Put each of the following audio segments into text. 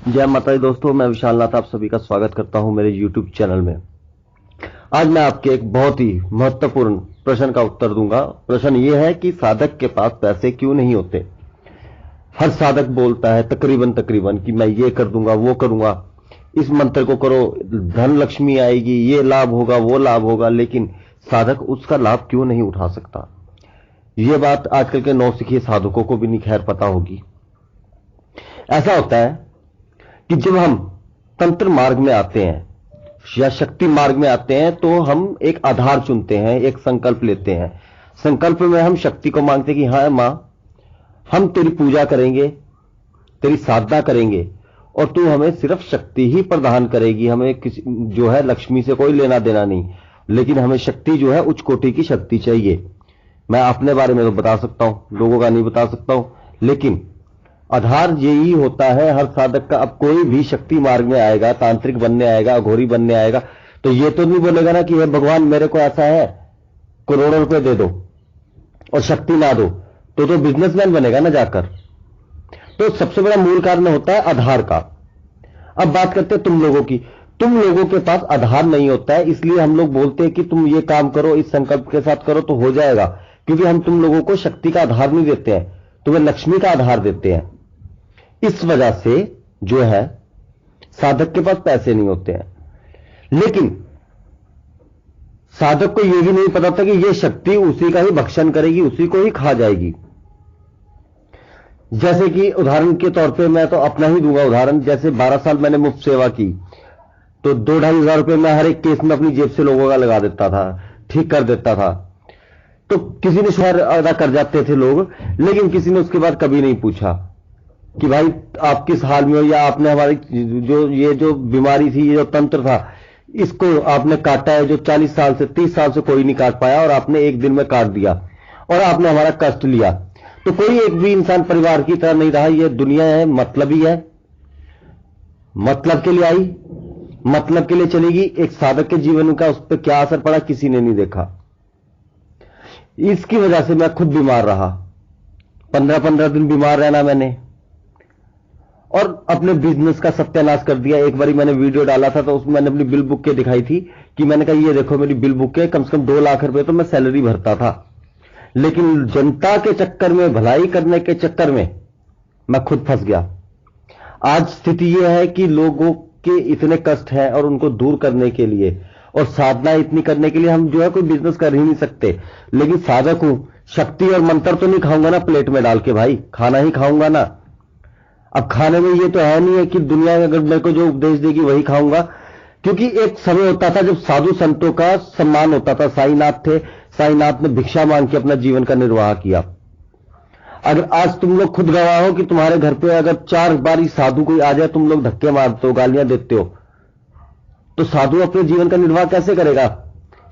जय माता दी दोस्तों, मैं विशाल नाथ आप सभी का स्वागत करता हूं मेरे YouTube चैनल में। आज मैं आपके एक बहुत ही महत्वपूर्ण प्रश्न का उत्तर दूंगा। प्रश्न ये है कि साधक के पास पैसे क्यों नहीं होते। हर साधक बोलता है तकरीबन कि मैं ये कर दूंगा, वो करूंगा, इस मंत्र को करो, धन लक्ष्मी आएगी, ये लाभ होगा, वो लाभ होगा, लेकिन साधक उसका लाभ क्यों नहीं उठा सकता। ये बात आजकल के नौसिखिए साधकों को भी नहीं खैर पता होगी। ऐसा होता है कि जब हम तंत्र मार्ग में आते हैं या शक्ति मार्ग में आते हैं तो हम एक आधार चुनते हैं, एक संकल्प लेते हैं। संकल्प में हम शक्ति को मांगते हैं कि हाँ मां, हम तेरी पूजा करेंगे, तेरी साधना करेंगे और तू हमें सिर्फ शक्ति ही प्रदान करेगी। हमें किसी जो है लक्ष्मी से कोई लेना देना नहीं, लेकिन हमें शक्ति जो है उच्च कोटि की शक्ति चाहिए। मैं अपने बारे में तो बता सकता हूं, लोगों का नहीं बता सकता हूं, लेकिन आधार यही होता है हर साधक का। अब कोई भी शक्ति मार्ग में आएगा, तांत्रिक बनने आएगा, अघोरी बनने आएगा, तो ये तो नहीं बोलेगा ना कि हे भगवान मेरे को ऐसा है, करोड़ों रुपए दे दो और शक्ति ना दो, तो बिजनेसमैन बनेगा ना जाकर। तो सबसे बड़ा मूल कारण होता है आधार का। अब बात करते हैं तुम लोगों की। तुम लोगों के पास आधार नहीं होता है, इसलिए हम लोग बोलते हैं कि तुम ये काम करो, इस संकल्प के साथ करो तो हो जाएगा, क्योंकि हम तुम लोगों को शक्ति का आधार नहीं देते हैं, तुम्हें लक्ष्मी का आधार देते हैं। इस वजह से जो है साधक के पास पैसे नहीं होते हैं। लेकिन साधक को यह भी नहीं पता था कि यह शक्ति उसी का ही भक्षण करेगी, उसी को ही खा जाएगी। जैसे कि उदाहरण के तौर पे मैं तो अपना ही दूंगा उदाहरण। जैसे 12 साल मैंने मुफ्त सेवा की, तो 2-2.5 हजार रुपए मैं हर एक केस में अपनी जेब से लोगों का लगा देता था, ठीक कर देता था। तो किसी ने शहर अदा कर जाते थे लोग, लेकिन किसी ने उसके बाद कभी नहीं पूछा कि भाई आप किस हाल में हो, या आपने हमारी जो बीमारी थी, ये जो तंत्र था, इसको आपने काटा है जो 40 साल से 30 साल से कोई नहीं काट पाया, और आपने एक दिन में काट दिया और आपने हमारा कष्ट लिया। तो कोई एक भी इंसान परिवार की तरह नहीं रहा। ये दुनिया है, मतलब ही है, मतलब के लिए आई, मतलब के लिए चलेगी। एक साधक के जीवन का उस पर क्या असर पड़ा किसी ने नहीं देखा। इसकी वजह से मैं खुद बीमार रहा, 15-15 दिन बीमार रहना मैंने, और अपने बिजनेस का सत्यानाश कर दिया। एक बारी मैंने वीडियो डाला था तो उसमें मैंने अपनी बिल बुक के दिखाई थी कि मैंने कहा ये देखो मेरी बिल बुक के कम से कम 2 लाख रुपए तो मैं सैलरी भरता था, लेकिन जनता के चक्कर में, भलाई करने के चक्कर में मैं खुद फंस गया। आज स्थिति यह है कि लोगों के इतने कष्ट हैं और उनको दूर करने के लिए और साधना इतनी करने के लिए हम जो है कोई बिजनेस कर ही नहीं सकते। लेकिन साधक हूं, शक्ति और मंत्र तो नहीं खाऊंगा ना प्लेट में डाल के, भाई खाना ही खाऊंगा ना। अब खाने में ये तो है नहीं है कि दुनिया अगर मेरे को जो उपदेश देगी वही खाऊंगा, क्योंकि एक समय होता था जब साधु संतों का सम्मान होता था। साईनाथ थे, साईनाथ ने भिक्षा मांग के अपना जीवन का निर्वाह किया। अगर आज तुम लोग खुद गवाह हो कि तुम्हारे घर पे अगर 4 बारी साधु कोई आ जाए, तुम लोग धक्के मारते हो, गालियां देते हो, तो साधु अपने जीवन का निर्वाह कैसे करेगा।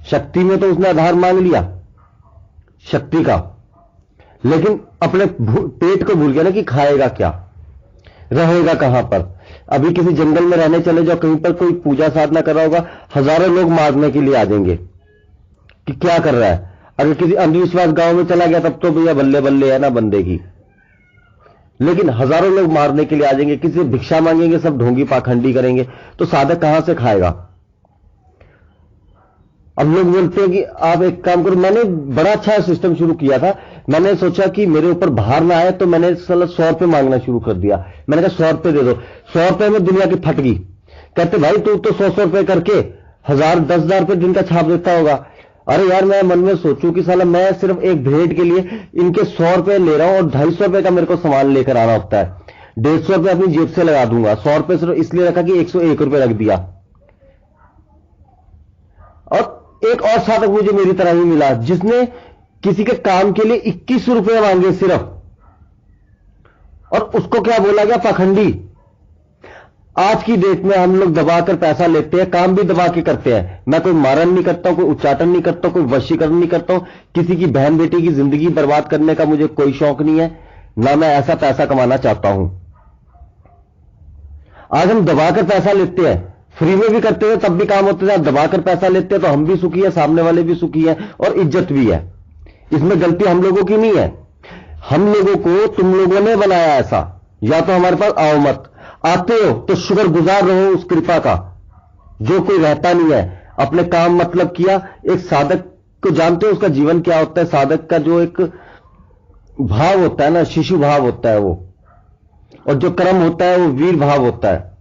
शक्ति में तो उसने आधार मांग लिया शक्ति का, लेकिन अपने पेट को भूल गया ना कि खाएगा क्या, रहेगा कहां पर। अभी किसी जंगल में रहने चले जाओ, कहीं पर कोई पूजा साधना कर रहा होगा, हजारों लोग मारने के लिए आ जाएंगे कि क्या कर रहा है। अगर किसी अंधविश्वास गांव में चला गया तब तो भैया बल्ले बल्ले है ना बंदे की, लेकिन हजारों लोग मारने के लिए आ जाएंगे। किसी से भिक्षा मांगेंगे, सब ढोंगी पाखंडी करेंगे, तो साधक कहां से खाएगा। अब लोग बोलते हैं कि आप एक काम करो। मैंने बड़ा अच्छा सिस्टम शुरू किया था। मैंने सोचा कि मेरे ऊपर भार ना आए, तो मैंने 100 रुपए मांगना शुरू कर दिया। मैंने कहा 100 रुपए दे दो। 100 रुपए में दुनिया की फट गई। कहते भाई तू तो 100 रुपए करके 1000-10,000 रुपए दिन का छाप देता होगा। अरे यार, मैं मन में सोचूं कि साला मैं सिर्फ एक भेंट के लिए इनके 100 रुपए ले रहा हूं और 250 रुपए का मेरे को सामान लेकर आना होता है। 150 रुपए अपनी जेब से लगा दूंगा, 100 रुपए सिर्फ इसलिए रखा कि 101 रुपए रख दिया। और एक और साधक मुझे मेरी तरह ही मिला, जिसने किसी के काम के लिए 21 रुपए मांगे सिर्फ, और उसको क्या बोला गया, पाखंडी। आज की डेट में हम लोग दबाकर पैसा लेते हैं, काम भी दबा के करते हैं। मैं कोई मारण नहीं करता हूं, कोई उच्चाटन नहीं करता हूं, कोई वशीकरण नहीं करता हूं। किसी की बहन बेटी की जिंदगी बर्बाद करने का मुझे कोई शौक नहीं है, ना मैं ऐसा पैसा कमाना चाहता हूं। आज हम दबाकर पैसा लेते हैं, फ्री में भी करते हैं तब भी काम होते हैं। दबाकर पैसा लेते हैं तो हम भी सुखी है, सामने वाले भी सुखी है और इज्जत भी है। इसमें गलती हम लोगों की नहीं है। हम लोगों को तुम लोगों ने बनाया ऐसा, या तो हमारे पास आओ मत। आते हो तो शुक्रगुजार रहो उस कृपा का। जो कोई रहता नहीं है, अपने काम मतलब किया। एक साधक को जानते हो उसका जीवन क्या होता है? साधक का जो एक भाव होता है ना, शिशु भाव होता है वो, और जो कर्म होता है वो वीर भाव होता है।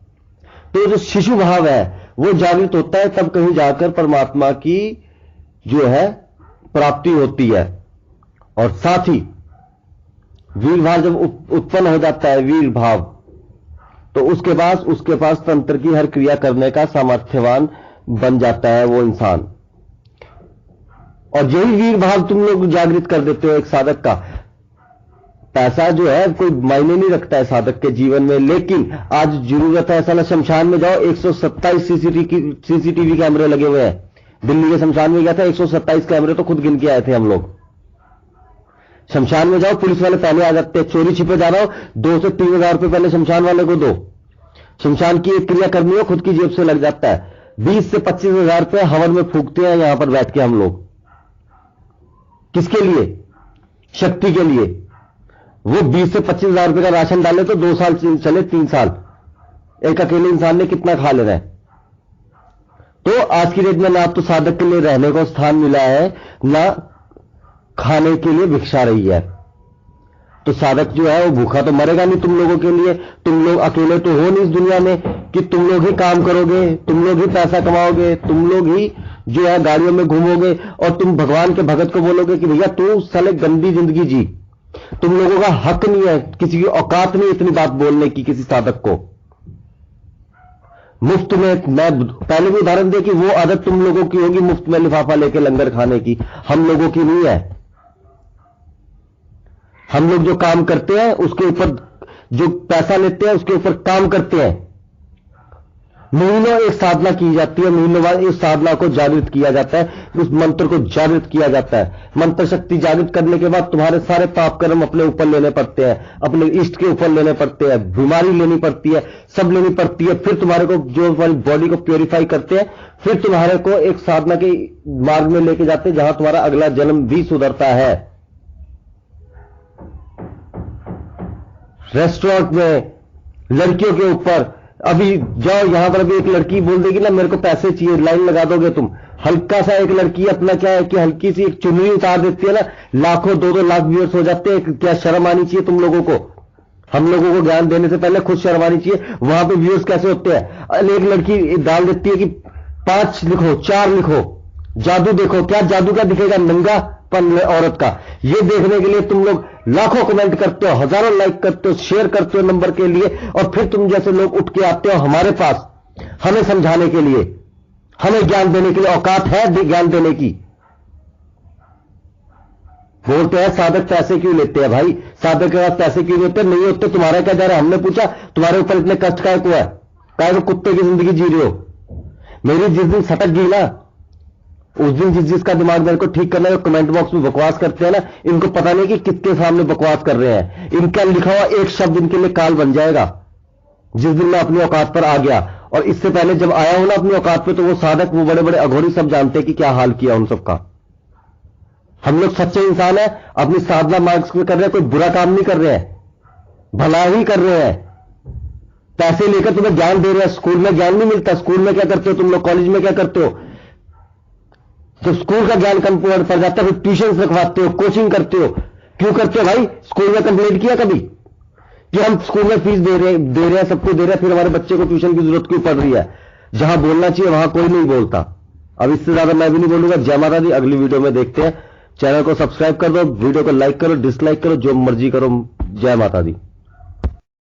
तो जो शिशु भाव है वो जागृत होता है, तब कहीं जाकर परमात्मा की जो है प्राप्ति होती है। और साथ ही वीर भाव जब उत्पन्न हो जाता है, वीर भाव, तो उसके पास तंत्र की हर क्रिया करने का सामर्थ्यवान बन जाता है वो इंसान। और यही वीर भाव तुम लोग जागृत कर देते हो एक साधक का। पैसा जो है कोई मायने नहीं रखता है साधक के जीवन में, लेकिन आज जरूरत है ऐसा ना। शमशान में जाओ, 127 सीसीटीवी कैमरे लगे हुए हैं। दिल्ली के शमशान में गया था, 127 कैमरे तो खुद गिन के आए थे हम लोग। शमशान में जाओ, पुलिस वाले पहले आ जाते हैं। चोरी छिपे जा रहा हो, 2 से 3 हजार रुपए पहले शमशान वाले को दो। शमशान की एक क्रिया करनी हो, खुद की जेब से लग जाता है। 20 से 25 हजार रुपए हवन में फूकते हैं यहां पर बैठ के हम लोग। किसके लिए? शक्ति के लिए। वो 20 से 25 हजार रुपए का राशन डाले तो 2 साल चले, 3 साल। एक अकेले इंसान ने कितना खा लेना है? तो आज की डेट में ना तो साधक के लिए रहने को स्थान मिला है, ना खाने के लिए भिक्षा रही है। तो साधक जो है वो भूखा तो मरेगा नहीं तुम लोगों के लिए। तुम लोग अकेले तो हो नहीं इस दुनिया में कि तुम लोग ही काम करोगे, तुम लोग ही पैसा कमाओगे, तुम लोग ही जो है गाड़ियों में घूमोगे, और तुम भगवान के भगत को बोलोगे कि भैया तू साले गंदी जिंदगी जी। तुम लोगों का हक नहीं है, किसी की औकात नहीं इतनी बात बोलने की किसी साधक को। मुफ्त में, मैं पहले भी उदाहरण दे कि वो आदत तुम लोगों की होगी मुफ्त में लिफाफा लेके लंगर खाने की, हम लोगों की नहीं है। हम लोग जो काम करते हैं उसके ऊपर, जो पैसा लेते हैं उसके ऊपर काम करते हैं। महीनों एक साधना की जाती है, महीनों बाद इस साधना को जागृत किया जाता है, उस मंत्र को जागृत किया जाता है। मंत्र शक्ति जागृत करने के बाद तुम्हारे सारे पाप कर्म अपने ऊपर लेने पड़ते हैं, अपने इष्ट के ऊपर लेने पड़ते हैं, बीमारी लेनी पड़ती है, सब लेनी पड़ती है। फिर तुम्हारे को जो हमारी बॉडी को प्योरीफाई करते हैं, फिर तुम्हारे को एक साधना के मार्ग में लेके जाते हैं जहां तुम्हारा अगला जन्म भी सुधरता है। रेस्टोरेंट में लड़कियों के ऊपर अभी जाओ, यहां पर अभी एक लड़की बोल देगी ना मेरे को पैसे चाहिए, लाइन लगा दोगे तुम। हल्का सा एक लड़की अपना क्या है कि हल्की सी एक चुनरी उतार देती है ना, लाखों 2-2 लाख व्यूअर्स हो जाते हैं। क्या शर्म आनी चाहिए तुम लोगों को? हम लोगों को ज्ञान देने से पहले खुद शर्म आनी चाहिए। वहां पे व्यूअर्स कैसे होते हैं? एक लड़की डाल देती है कि 5 लिखो, 4 लिखो, जादू देखो। क्या जादू का दिखेगा? नंगा पन औरत का। ये देखने के लिए तुम लोग लाखों कमेंट करते हो, हजारों लाइक करते हो, शेयर करते हो नंबर के लिए, और फिर तुम जैसे लोग उठ के आते हो हमारे पास हमें समझाने के लिए, हमें ज्ञान देने के लिए। औकात है ज्ञान देने की? बोलते हैं साधक पैसे क्यों लेते हैं? भाई साधक के पास पैसे क्यों लेते? नहीं होते। तुम्हारा क्या जा रहा है? हमने पूछा तुम्हारे ऊपर इतने कष्ट काय को है? काय को कुत्ते की जिंदगी जी रहे हो? मेरी जिस दिन सटक गई ना, उस दिन जिसका दिमाग मेरे को ठीक करना है, कमेंट बॉक्स में बकवास करते हैं ना, इनको पता नहीं कि किसके सामने बकवास कर रहे हैं। इनका लिखा हुआ एक शब्द इनके लिए काल बन जाएगा जिस दिन मैं अपनी औकात पर आ गया। और इससे पहले जब आया हूं ना अपनी औकात पे, तो वो साधक, वो बड़े बड़े अघोरी सब जानते हैं कि क्या हाल किया उन सबका। हम लोग सच्चे इंसान हैं, अपनी साधना मार्ग में कर रहे हैं, कोई बुरा काम नहीं कर रहे हैं, भला ही कर रहे हैं। पैसे लेकर तुम्हें ज्ञान दे रहे हैं। स्कूल में ज्ञान नहीं मिलता। स्कूल में क्या करते हो तुम लोग? कॉलेज में क्या करते हो? तो स्कूल का ज्ञान कम पड़ जाता है, फिर ट्यूशन रखवाते हो, कोचिंग करते हो। क्यों करते हो भाई? स्कूल में कंप्लेंट किया कभी कि हम स्कूल में फीस दे रहे हैं, सबको दे रहे हैं, फिर हमारे बच्चे को ट्यूशन की जरूरत क्यों पड़ रही है? जहां बोलना चाहिए वहां कोई नहीं बोलता। अब इससे ज्यादा मैं भी नहीं बोलूंगा। जय माता दी। अगली वीडियो में देखते हैं। चैनल को सब्सक्राइब कर दो, वीडियो को लाइक करो, डिसलाइक करो, जो मर्जी करो। जय माता दी।